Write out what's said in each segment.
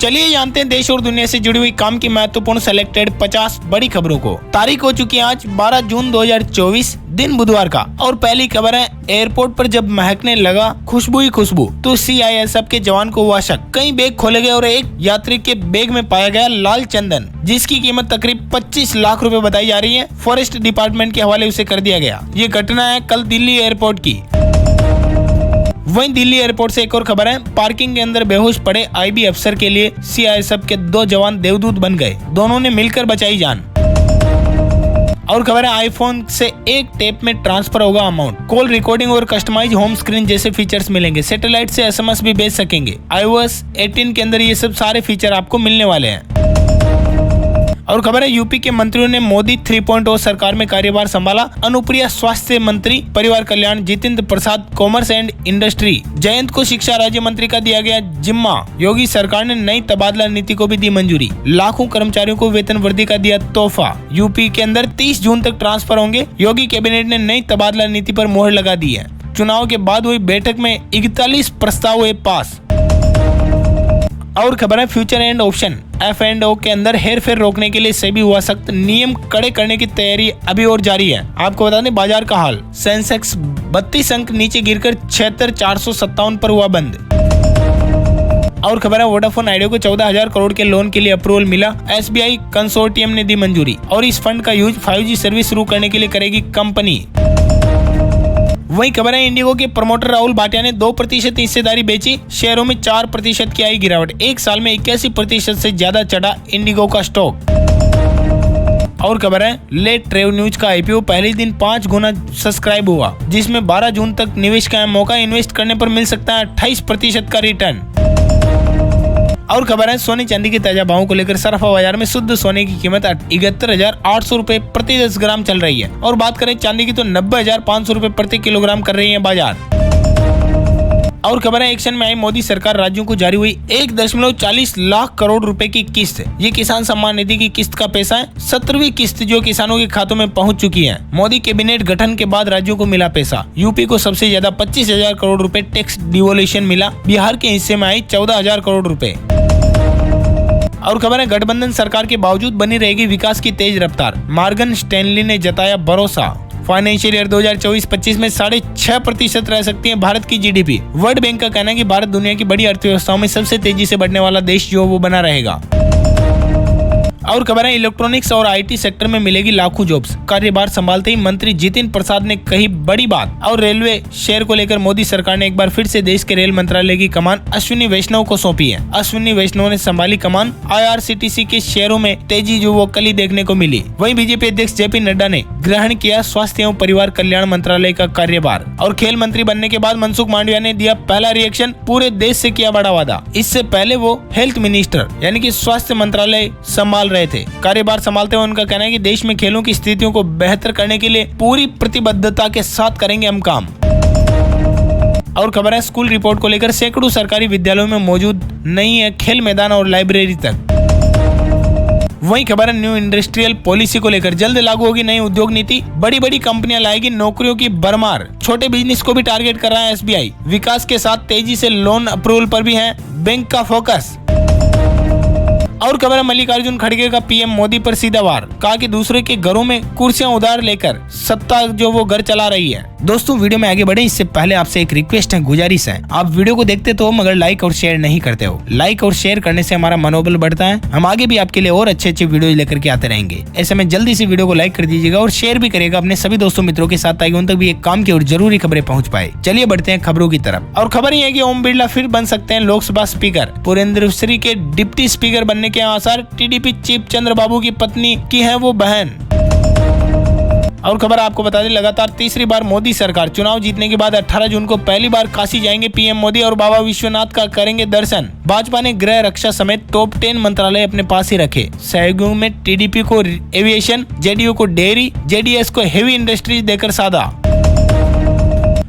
चलिए जानते हैं देश और दुनिया से जुड़ी हुई काम की महत्वपूर्ण सेलेक्टेड 50 बड़ी खबरों को। तारीख हो चुकी है आज 12 जून 2024, दिन बुधवार का। और पहली खबर है, एयरपोर्ट पर जब महकने लगा खुशबू ही खुशबू तो सीआईएसएफ के जवान को हुआ शक। कई बैग खोले गए और एक यात्री के बैग में पाया गया लाल चंदन, जिसकी कीमत तकरीब 25 लाख रुपए बताई जा रही है। फॉरेस्ट डिपार्टमेंट के हवाले उसे कर दिया गया। ये घटना है कल दिल्ली एयरपोर्ट की। वहीं दिल्ली एयरपोर्ट से एक और खबर है, पार्किंग के अंदर बेहोश पड़े आईबी अफसर के लिए सीआईएसएफ के 2 जवान देवदूत बन गए। दोनों ने मिलकर बचाई जान। और खबर है, आईफोन से एक टैप में ट्रांसफर होगा अमाउंट, कॉल रिकॉर्डिंग और कस्टमाइज होम स्क्रीन जैसे फीचर्स मिलेंगे। सैटेलाइट से एसएमएस भी भेज सकेंगे। iOS 18 के अंदर ये सब सारे फीचर आपको मिलने वाले हैं। और खबर है, यूपी के मंत्रियों ने मोदी 3.0 सरकार में कार्यभार संभाला। अनुप्रिया स्वास्थ्य मंत्री, परिवार कल्याण Jitendra Prasad commerce and industry, Jayant को शिक्षा राज्य मंत्री का दिया गया जिम्मा। योगी सरकार ने नई तबादला नीति को भी दी मंजूरी। लाखों कर्मचारियों को वेतन वृद्धि का दिया तोहफा। यूपी के अंदर 30 जून तक ट्रांसफर होंगे। योगी कैबिनेट ने नई तबादला नीति पर मोहर लगा दी है। चुनाव के बाद हुई बैठक में 41 प्रस्ताव हुए पास। और खबर है, फ्यूचर एंड ऑप्शन F&O के अंदर हेरफेर रोकने के लिए सेबी हुआ सख्त, नियम कड़े करने की तैयारी अभी और जारी है। आपको बता दें बाजार का हाल, सेंसेक्स 32 अंक नीचे गिरकर 76,457 पर हुआ बंद। और खबर है, वोडाफोन आइडिया को 14,000 करोड़ के लोन के लिए अप्रूवल मिला। SBI कंसोर्टियम ने दी मंजूरी और इस फंड का यूज 5G सर्विस शुरू करने के लिए करेगी कंपनी। वही खबर है, इंडिगो के प्रमोटर राहुल भाटिया ने 2% हिस्सेदारी बेची। शेयरों में 4% की आई गिरावट। एक साल में 81% से ज्यादा चढ़ा इंडिगो का स्टॉक। और खबर है, लेट ट्रेव न्यूज का IPO पहले दिन 5 गुना सब्सक्राइब हुआ, जिसमें 12 जून तक निवेश का मौका। इन्वेस्ट करने पर मिल सकता है 28% का रिटर्न। और खबर है, सोने चांदी के ताजा भावों को लेकर सराफा बाजार में शुद्ध सोने की कीमत 71,800 रुपए प्रति 10 ग्राम चल रही है। और बात करें चांदी की तो 90,500 रुपए प्रति किलोग्राम कर रही है बाजार। और खबर है, एक्शन में आई मोदी सरकार, राज्यों को जारी हुई 1.40 लाख करोड़ रुपए की किस्त। ये किसान सम्मान निधि की किस्त का पैसा है। 17वीं किस्त जो किसानों के खातों में पहुंच चुकी है। मोदी कैबिनेट गठन के बाद राज्यों को मिला पैसा। यूपी को सबसे ज्यादा 25,000 करोड़ रुपए टैक्स डिवोल्यूशन मिला। बिहार के हिस्से में आई 14,000 करोड़ रुपए। और खबर है, गठबंधन सरकार के बावजूद बनी रहेगी विकास की तेज रफ्तार। मॉर्गन स्टैनली ने जताया भरोसा। फाइनेंशियल ईयर 2024-25 में 6.5% रह सकती है भारत की GDP। वर्ल्ड बैंक का कहना है कि भारत दुनिया की बड़ी अर्थव्यवस्थाओं में सबसे तेजी से बढ़ने वाला देश जो वो बना रहेगा। और खबर है, इलेक्ट्रॉनिक्स और IT सेक्टर में मिलेगी लाखों जॉब्स। कार्यभार संभालते ही मंत्री जितेंद्र प्रसाद ने कही बड़ी बात। और रेलवे शेयर को लेकर मोदी सरकार ने एक बार फिर से देश के रेल मंत्रालय की कमान अश्विनी वैष्णव को सौंपी है। अश्विनी वैष्णव ने संभाली कमान। IRCTC के शेयरों में तेजी जो वो कल ही देखने को मिली। वहीं बीजेपी अध्यक्ष JP नड्डा ने ग्रहण किया स्वास्थ्य एवं परिवार कल्याण मंत्रालय का कार्यभार। और खेल मंत्री बनने के बाद मनसुख मांडविया ने दिया पहला रिएक्शन, पूरे देश से किया बड़ा वादा। इससे पहले वो हेल्थ मिनिस्टर यानी कि स्वास्थ्य मंत्रालय संभाल रहे थे। कार्यभार संभालते हुए उनका कहना है कि देश में खेलों की स्थितियों को बेहतर करने के लिए पूरी प्रतिबद्धता के साथ करेंगे हम काम। और खबर है, स्कूल रिपोर्ट को लेकर सैकड़ों सरकारी विद्यालयों में मौजूद नहीं है खेल मैदान और लाइब्रेरी तक। वहीं खबर है, न्यू इंडस्ट्रियल पॉलिसी को लेकर जल्द लागू होगी नई उद्योग नीति। बड़ी बड़ी कंपनियां लाएगी नौकरियों की भरमार। छोटे बिजनेस को भी टारगेट कर रहा है SBI। विकास के साथ तेजी से लोन अप्रूवल पर भी है बैंक का फोकस। और खबर है, मल्लिकार्जुन खड़गे का PM मोदी पर सीधा वार। कहा कि दूसरे के घरों में कुर्सियां उधार लेकर सत्ता जो वो घर चला रही है। दोस्तों वीडियो में आगे बढ़े इससे पहले आपसे एक रिक्वेस्ट है, गुजारिश है। आप वीडियो को देखते तो मगर लाइक और शेयर नहीं करते हो। लाइक और शेयर करने से हमारा मनोबल बढ़ता है। हम आगे भी आपके लिए और अच्छे वीडियो लेकर के आते रहेंगे। ऐसे में जल्दी से वीडियो को लाइक कर दीजिएगा और शेयर भी करिएगा अपने सभी दोस्तों मित्रों के साथ, ताकि उन तक भी एक काम की और जरूरी खबरें पहुंच पाए। चलिए बढ़ते हैं खबरों की तरफ। और खबर ये है कि ओम बिरला फिर बन सकते हैं लोकसभा स्पीकर। पुरेंद्रश्री के डिप्टी स्पीकर बनने के आसार। TDP चीफ चंद्रबाबू की पत्नी की है वो बहन। और खबर आपको बता दें, लगातार तीसरी बार मोदी सरकार। चुनाव जीतने के बाद 18 जून को पहली बार काशी जाएंगे PM मोदी और बाबा विश्वनाथ का करेंगे दर्शन। भाजपा ने गृह रक्षा समेत टॉप 10 मंत्रालय अपने पास ही रखे। सहयोगियों में TDP को एविएशन, JDU को डेयरी, JDS को हेवी इंडस्ट्रीज देकर साधा।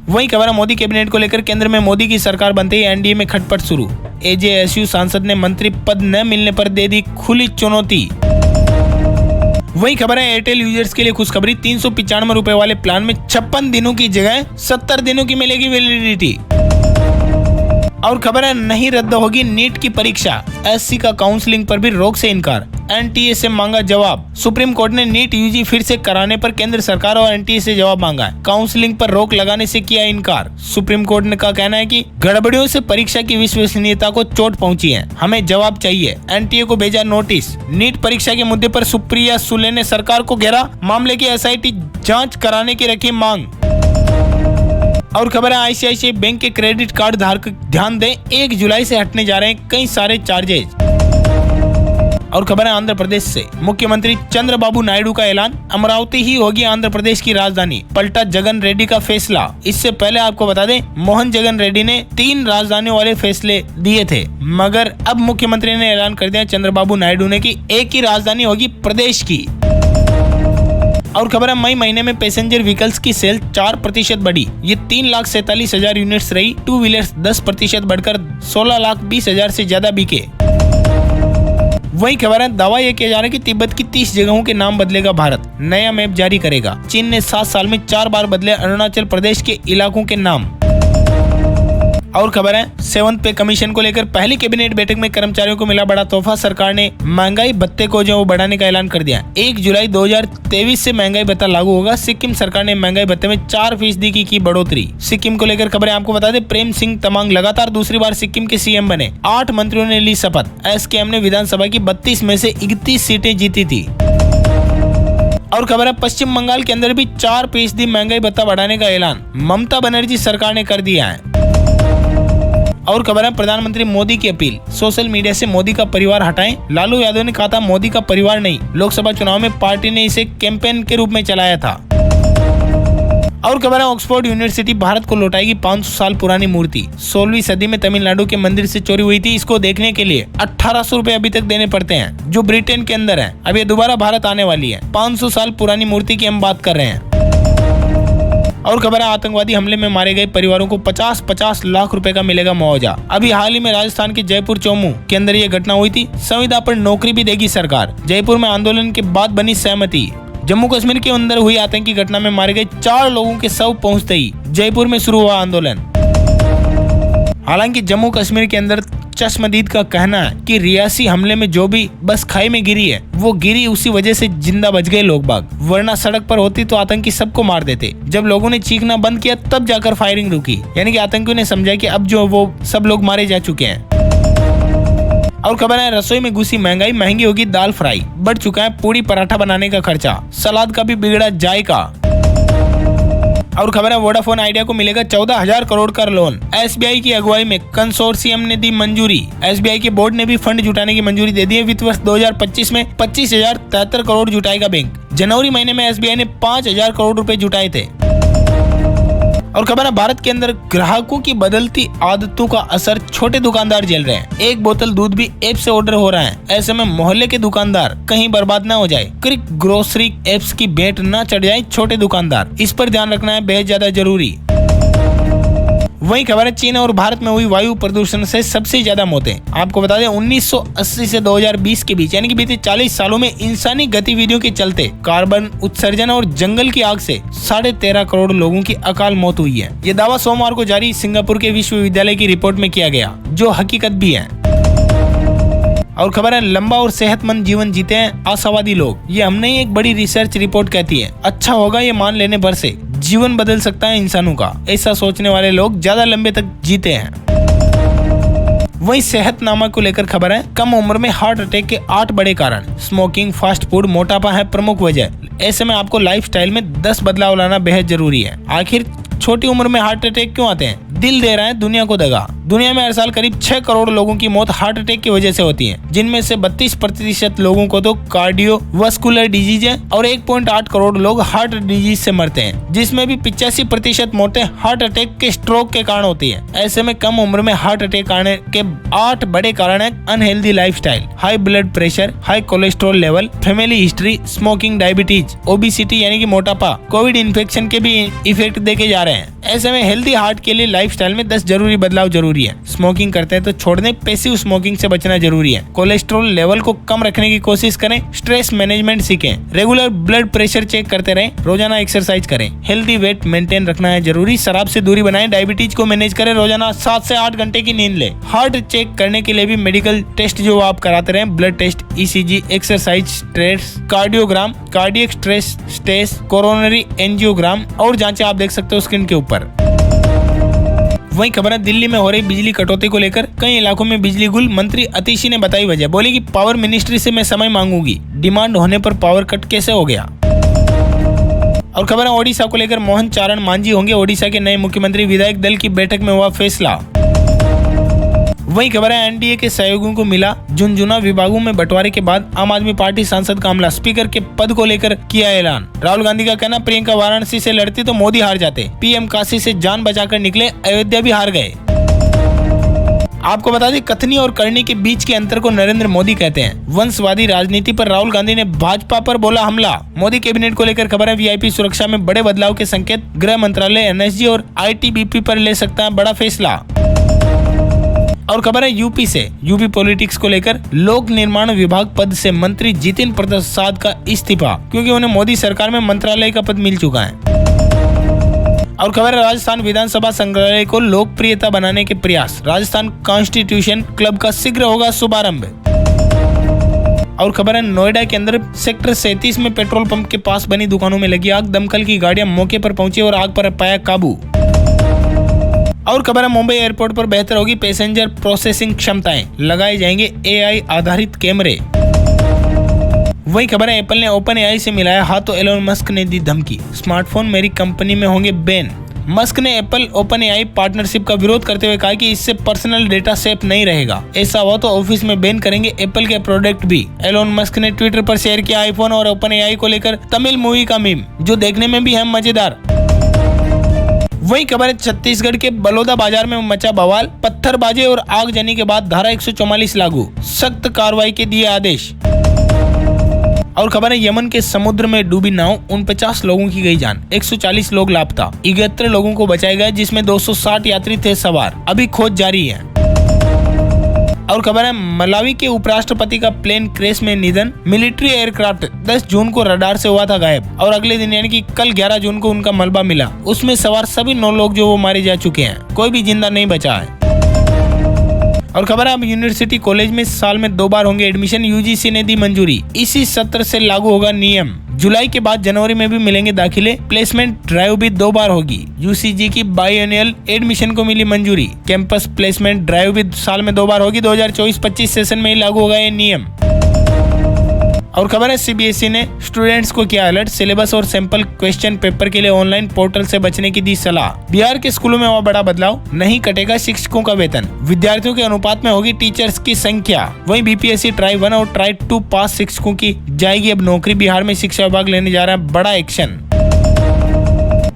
वहीं खबर है, मोदी कैबिनेट को लेकर केंद्र में मोदी की सरकार बनते ही NDA में खटपट शुरू। AJSU सांसद ने मंत्री पद न मिलने पर दे दी खुली चुनौती। वही खबर है, एयरटेल यूजर्स के लिए खुशखबरी। 395 रुपए वाले प्लान में 56 दिनों की जगह 70 दिनों की मिलेगी वैलिडिटी। और खबर है नहीं रद्द होगी नीट की परीक्षा, एससी का काउंसलिंग पर भी रोक से इनकार, एनटीए से मांगा जवाब। सुप्रीम कोर्ट ने नीट यूजी फिर से कराने पर केंद्र सरकार और एनटीए से जवाब मांगा है। काउंसलिंग पर रोक लगाने से किया इनकार। सुप्रीम कोर्ट ने का कहना है कि गड़बड़ियों से परीक्षा की विश्वसनीयता को चोट पहुंची है, हमें जवाब चाहिए। एनटीए को भेजा नोटिस। नीट परीक्षा के मुद्दे पर सुप्रिया सुले ने सरकार को घेरा, मामले की एसआईटी जांच कराने की रखी मांग। और खबर है आईसीआईसीआई बैंक के क्रेडिट कार्ड धारक ध्यान दें, 1 जुलाई से हटने जा रहे हैं कई सारे चार्जेज। और खबर है आंध्र प्रदेश से, मुख्यमंत्री चंद्रबाबू नायडू का ऐलान, अमरावती ही होगी आंध्र प्रदेश की राजधानी, पलटा जगन रेड्डी का फैसला। इससे पहले आपको बता दें मोहन जगन रेड्डी ने 3 राजधानियों वाले फैसले दिए थे, मगर अब मुख्यमंत्री ने ऐलान कर दिया चंद्रबाबू नायडू ने कि एक ही राजधानी होगी प्रदेश की। और खबर है मई महीने में पैसेंजर व्हीकल्स की सेल 4% बढ़ी, ये 3,47,000 यूनिट्स रही। 2 व्हीलर्स 10% बढ़कर 16,20,000 से ज्यादा बिके। वही खबर है दावा यह किया जा रहा है कि तिब्बत की 30 जगहों के नाम बदलेगा भारत, नया मैप जारी करेगा। चीन ने 7 साल में 4 बार बदले अरुणाचल प्रदेश के इलाकों के नाम। और खबर है 7th पे कमीशन को लेकर पहली कैबिनेट बैठक में कर्मचारियों को मिला बड़ा तोहफा। सरकार ने महंगाई भत्ते को जो बढ़ाने का ऐलान कर दिया। 1 जुलाई 2023 से महंगाई भत्ता लागू होगा। सिक्किम सरकार ने महंगाई भत्ते में 4% की बढ़ोतरी। सिक्किम को लेकर खबरें आपको बता दें, प्रेम सिंह तमांग लगातार दूसरी बार सिक्किम के सीएम बने। 8 मंत्रियों ने ली शपथ। एसकेएम ने विधानसभा की 32 में से 31 सीटें जीती थी। और खबर है पश्चिम बंगाल के अंदर भी 4% महंगाई भत्ता बढ़ाने का ऐलान ममता बनर्जी सरकार ने कर दिया है। और खबर है प्रधानमंत्री मोदी की अपील, सोशल मीडिया से मोदी का परिवार हटाएं। लालू यादव ने कहा था मोदी का परिवार नहीं, लोकसभा चुनाव में पार्टी ने इसे कैंपेन के रूप में चलाया था। और खबर है ऑक्सफोर्ड यूनिवर्सिटी भारत को लौटाएगी 500 साल पुरानी मूर्ति। 16वीं सदी में तमिलनाडु के मंदिर से चोरी हुई थी। इसको देखने के लिए 1800 रुपए अभी तक देने पड़ते हैं, जो ब्रिटेन के अंदर है। अब ये दोबारा भारत आने वाली है। 500 साल पुरानी मूर्ति की हम बात कर रहे हैं। और खबर है आतंकवादी हमले में मारे गए परिवारों को 50-50 लाख रुपए का मिलेगा मुआवजा। अभी हाल ही में राजस्थान के जयपुर चौमू के अंदर ये घटना हुई थी। संविदा पर नौकरी भी देगी सरकार। जयपुर में आंदोलन के बाद बनी सहमति। जम्मू कश्मीर के अंदर हुई आतंकी घटना में मारे गए 4 लोगों के शव पहुंचते ही जयपुर में शुरू हुआ आंदोलन। हालांकि जम्मू कश्मीर के अंदर चश्मदीद का कहना है कि रियासी हमले में जो भी बस खाई में गिरी है, वो गिरी उसी वजह से जिंदा बच गए लोग बाग, वरना सड़क पर होती तो आतंकी सबको मार देते। जब लोगों ने चीखना बंद किया तब जाकर फायरिंग रुकी, यानी कि आतंकियों ने समझा कि अब जो वो सब लोग मारे जा चुके हैं। और खबर है रसोई में घुसी महंगाई, महंगी होगी दाल फ्राई, बढ़ चुका है पूरी पराठा बनाने का खर्चा, सलाद का भी बिगड़ा जायका। और खबर है वोडाफोन आइडिया को मिलेगा 14,000 करोड़ का लोन। एसबीआई की अगुवाई में कंसोर्शियम ने दी मंजूरी। एसबीआई के बोर्ड ने भी फंड जुटाने की मंजूरी दे दी है। वित्त वर्ष 2025 में 25,073 करोड़ जुटाएगा बैंक। जनवरी महीने में एसबीआई ने 5,000 करोड़ रुपए जुटाए थे। और खबर है भारत के अंदर ग्राहकों की बदलती आदतों का असर छोटे दुकानदार झेल रहे हैं। 1 बोतल दूध भी ऐप से ऑर्डर हो रहा है। ऐसे में मोहल्ले के दुकानदार कहीं बर्बाद न हो जाए, क्विक ग्रोसरी एप्स की भेंट न चढ़ जाए छोटे दुकानदार, इस पर ध्यान रखना है बेहद ज्यादा जरूरी। वही खबर है चीन और भारत में हुई वायु प्रदूषण से सबसे ज्यादा मौतें। आपको बता दें 1980 से 2020 के बीच यानी कि बीते 40 सालों में इंसानी गतिविधियों के चलते कार्बन उत्सर्जन और जंगल की आग से 13.5 करोड़ लोगों की अकाल मौत हुई है। ये दावा सोमवार को जारी सिंगापुर के विश्वविद्यालय की रिपोर्ट में किया गया, जो हकीकत भी है। और खबर है लंबा और सेहतमंद जीवन जीते हैं आशावादी लोग। ये हमने एक बड़ी रिसर्च रिपोर्ट कहती है। अच्छा होगा ये मान लेने भर से जीवन बदल सकता है इंसानों का, ऐसा सोचने वाले लोग ज्यादा लंबे तक जीते हैं। वही सेहतनामा को लेकर खबर है कम उम्र में हार्ट अटैक के 8 बड़े कारण। स्मोकिंग, फास्ट फूड, मोटापा है प्रमुख वजह। ऐसे में आपको लाइफस्टाइल में 10 बदलाव लाना बेहद जरूरी है। आखिर छोटी उम्र में हार्ट अटैक क्यों आते हैं? दिल दे रहा है दुनिया को दगा। दुनिया में हर साल करीब 6 करोड़ लोगों की मौत हार्ट अटैक की वजह से होती है, जिनमें से 32% लोगों को तो कार्डियोवास्कुलर डिजीज है और 1.8 करोड़ लोग हार्ट डिजीज से मरते हैं, जिसमें भी 85% मौतें हार्ट अटैक के स्ट्रोक के कारण होती है। ऐसे में कम उम्र में हार्ट अटैक आने के 8 बड़े कारण है unhealthy lifestyle, high blood pressure, high cholesterol level, family history, smoking, diabetes, obesity यानी कि मोटापा, कोविड इन्फेक्शन के भी इफेक्ट देखे जा रहे हैं। ऐसे में हेल्दी हार्ट के लिए लाइफस्टाइल में 10 जरूरी बदलाव जरूरी है। स्मोकिंग करते हैं तो छोड़ दें, पैसिव स्मोकिंग से बचना जरूरी है। कोलेस्ट्रॉल लेवल को कम रखने की कोशिश करें, स्ट्रेस मैनेजमेंट सीखें, रेगुलर ब्लड प्रेशर चेक करते रहें, रोजाना एक्सरसाइज करें, हेल्दी वेट मेंटेन रखना है जरूरी, शराब से दूरी बनाएं, डायबिटीज को मैनेज करें, रोजाना 7 से 8 घंटे की नींद लें। हार्ट चेक करने के लिए भी मेडिकल टेस्ट जो आप कराते रहें, blood test, ECG, exercise stress, cardiogram, cardiac stress test, coronary angiogram और जांचें आप देख सकते हो स्क्रीन के ऊपर। वहीं खबर है दिल्ली में हो रही बिजली कटौती को लेकर कई इलाकों में बिजली गुल। मंत्री अतिशी ने बताई वजह, बोली कि पावर मिनिस्ट्री से मैं समय मांगूंगी, डिमांड होने पर पावर कट कैसे हो गया। और खबर है ओडिशा को लेकर मोहन चारण मांझी होंगे ओडिशा के नए मुख्यमंत्री, विधायक दल की बैठक में हुआ फैसला। वही खबर है एनडीए के सहयोगियों को मिला झुनझुना, विभागों में बंटवारे के बाद आम आदमी पार्टी सांसद का हमला, स्पीकर के पद को लेकर किया ऐलान। राहुल गांधी का कहना, प्रियंका वाराणसी से लड़ती तो मोदी हार जाते, पीएम काशी से जान बचाकर निकले, अयोध्या भी हार गए। आपको बता दें कथनी और करनी के बीच के अंतर को नरेंद्र मोदी कहते हैं। वंशवादी राजनीति पर राहुल गांधी ने भाजपा पर बोला हमला। मोदी कैबिनेट को लेकर खबर है वीआईपी सुरक्षा में बड़े बदलाव के संकेत, गृह मंत्रालय एनएसजी और आईटीबीपी पर ले सकता है बड़ा फैसला। और खबर है यूपी से, यूपी पॉलिटिक्स को लेकर लोक निर्माण विभाग पद से मंत्री जितिन प्रसाद का इस्तीफा, क्योंकि उन्हें मोदी सरकार में मंत्रालय का पद मिल चुका है। और खबर है राजस्थान विधानसभा संग्रहालय को लोकप्रियता बनाने के प्रयास, राजस्थान कॉन्स्टिट्यूशन क्लब का शीघ्र होगा शुभारंभ। और खबर है नोएडा के अंदर सेक्टर 37 में पेट्रोल पंप के पास बनी दुकानों में लगी आग, दमकल की गाड़ियां मौके पर पहुंची और आग पर पाया काबू। और खबर है मुंबई एयरपोर्ट पर बेहतर होगी पैसेंजर प्रोसेसिंग क्षमताएं, लगाए जाएंगे AI आधारित कैमरे। वही खबर है एप्पल ने ओपन AI से मिलाया हाथ तो एलोन मस्क ने दी धमकी, स्मार्टफोन मेरी कंपनी में होंगे बैन। मस्क ने एप्पल ओपन AI पार्टनरशिप का विरोध करते हुए कहा कि इससे पर्सनल डेटा सेफ नहीं रहेगा, ऐसा हुआ तो ऑफिस में बैन करेंगे एप्पल के प्रोडक्ट भी। एलोन मस्क ने ट्विटर पर शेयर किया आईफोन और ओपन AI को लेकर तमिल मूवी का मीम, जो देखने में भी है मजेदार। वही खबर है छत्तीसगढ़ के बलौदा बाजार में मचा बवाल, पत्थरबाजी और आगजनी के बाद धारा 144 लागू, सख्त कार्रवाई के दिए आदेश। और खबर है यमन के समुद्र में डूबी नाव, 49 लोगों की गई जान, 140 लोग लापता, 71 लोगों को बचाया गया जिसमें 260 यात्री थे सवार, अभी खोज जारी है। और खबर है मलावी के उपराष्ट्रपति का प्लेन क्रैश में निधन, मिलिट्री एयरक्राफ्ट 10 जून को रडार से हुआ था गायब और अगले दिन यानी कि कल 11 जून को उनका मलबा मिला, उसमें सवार सभी 9 लोग जो वो मारे जा चुके हैं, कोई भी जिंदा नहीं बचा है। और खबर है अब यूनिवर्सिटी कॉलेज में साल में 2 बार होंगे एडमिशन, यूजीसी ने दी मंजूरी, इसी सत्र से लागू होगा नियम। जुलाई के बाद जनवरी में भी मिलेंगे दाखिले, प्लेसमेंट ड्राइव भी 2 बार होगी। यूजीसी की बाइएनुअल एडमिशन को मिली मंजूरी, कैंपस प्लेसमेंट ड्राइव भी साल में 2 बार होगी, 2024-25 सेशन में ही लागू होगा ये नियम। और खबर है सीबीएसई ने स्टूडेंट्स को किया अलर्ट, सिलेबस और सैंपल क्वेश्चन पेपर के लिए ऑनलाइन पोर्टल से बचने की दी सलाह। बिहार के स्कूलों में हुआ बड़ा बदलाव, नहीं कटेगा शिक्षकों का वेतन, विद्यार्थियों के अनुपात में होगी टीचर्स की संख्या। वहीं बीपीएससी ट्राई 1 और ट्राई 2 पास शिक्षकों की जाएगी अब नौकरी, बिहार में शिक्षा विभाग लेने जा रहा है बड़ा एक्शन।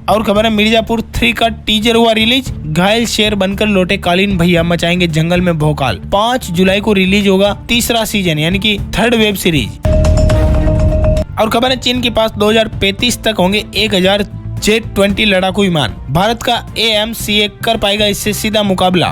और खबर है मिर्जापुर 3 का टीजर हुआ रिलीज, घायल शेर बनकर लौटे कालीन भैया, मचाएंगे जंगल में भौकाल। 5 जुलाई को रिलीज होगा तीसरा सीजन यानी कि 3rd वेब सीरीज। और खबर है चीन के पास 2035 तक होंगे 1000 J-20 लड़ाकू विमान, भारत का AMCA कर पाएगा इससे सीधा मुकाबला।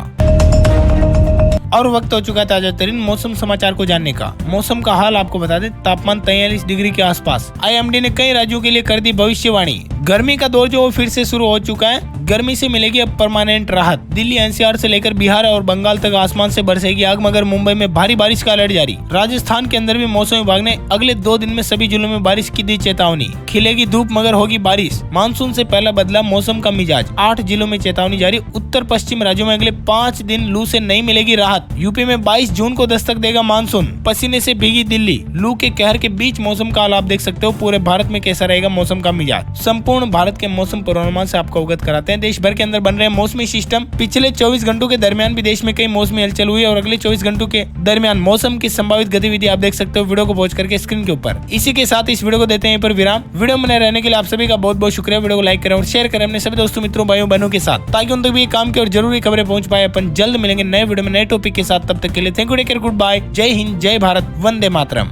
और वक्त हो चुका है ताजा तरीन मौसम समाचार को जानने का। मौसम का हाल आपको बता दें, तापमान 43 डिग्री के आसपास। IMD ने कई राज्यों के लिए कर दी भविष्यवाणी। गर्मी का दौर जो फिर से शुरू हो चुका है, गर्मी से मिलेगी अब परमानेंट राहत। दिल्ली NCR से लेकर बिहार और बंगाल तक आसमान से बरसेगी आग, मगर मुंबई में भारी बारिश का अलर्ट जारी। राजस्थान के अंदर भी मौसम विभाग ने अगले 2 दिन में सभी जिलों में बारिश की दी चेतावनी। खिलेगी धूप मगर होगी बारिश, मानसून से पहला बदला मौसम का मिजाज, 8 जिलों में चेतावनी जारी। उत्तर पश्चिम राज्यों में अगले 5 दिन लू से नहीं मिलेगी राहत। यूपी में 22 जून को दस्तक देगा मानसून, पसीने से भीगी दिल्ली। लू के कहर के बीच मौसम का हाल आप देख सकते हो, पूरे भारत में कैसा रहेगा मौसम का मिजाज। संपूर्ण भारत के मौसम पूर्वानुमान से आपको अवगत कराते हैं। देश भर के अंदर बन रहे मौसमी सिस्टम, पिछले 24 घंटों के दरमियान भी देश में कई मौसमी हलचल हुई और अगले 24 घंटों के दरमियान मौसम की संभावित गतिविधि आप देख सकते हो वीडियो को पहुंच करके स्क्रीन के ऊपर। इसी के साथ इस वीडियो को देते हैं यहाँ पर विराम। वीडियो में बने रहने के लिए आप सभी का बहुत बहुत शुक्रिया। वीडियो को लाइक करें और शेयर करें अपने सभी दोस्तों मित्रों भाइयों बहनों के साथ, ताकि उन तक भी काम की और जरूरी खबरें पहुंच पाए। अपन जल्द मिलेंगे नए वीडियो में नए टॉपिक के साथ, तब तक के लिए thank you, take care, good bye, जय हिंद, जय भारत, वंदे मातरम।